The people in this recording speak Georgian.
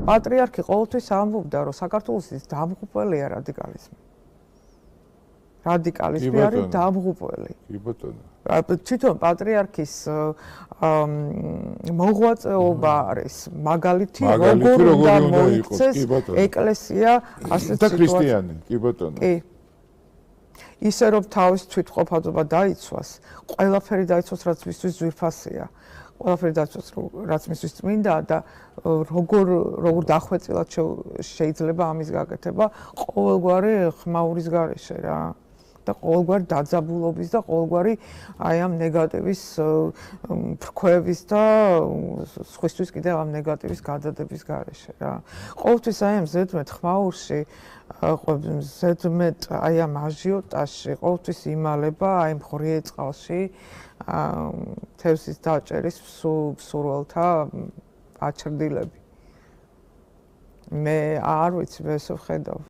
პატრიარქი ყოველთვის ამბობდა, რომ საქართველოს დამღუპველია რადიკალიზმი. რადიკალიზმი არის დამღუპველი. კი ბატონო. თვითონ პატრიარქის მოღვაწეობა არის მაგალითი როგორ უნდა მოიქცეს ეკლესია ასეთ სიტუაციებში. კი ბატონო. კი. ისე რომ თავის თვითყოფადობა დაიცვას, ყველაფერი დაიცვას, რაც მისთვის ძვირფასია. ყველაფერი დაიცვას, რაც მისთვის წმინდა და როგორ დახვეწილად შეიძლება ამის გაკეთება ყოველგვარი ხმაურის გარეშე რა. და ყოველგვარი დაძაბულობის და ყოველგვარი აი ამ ნეგატივის ფრქვევის და სხვისთვის კიდევ ამ ნეგატივის გადადების გარეშე რა. ყოველთვის აი ამ ზედმეტ ხმაურში, ზედმეტ აი ამ აჟიოტაჟში ყოველთვის იმალება აი მღრიე წყალში თევზის დაჭერის მსურველთა აჩრდილები. მე არ ვიცი, მე ესე ვხედავ.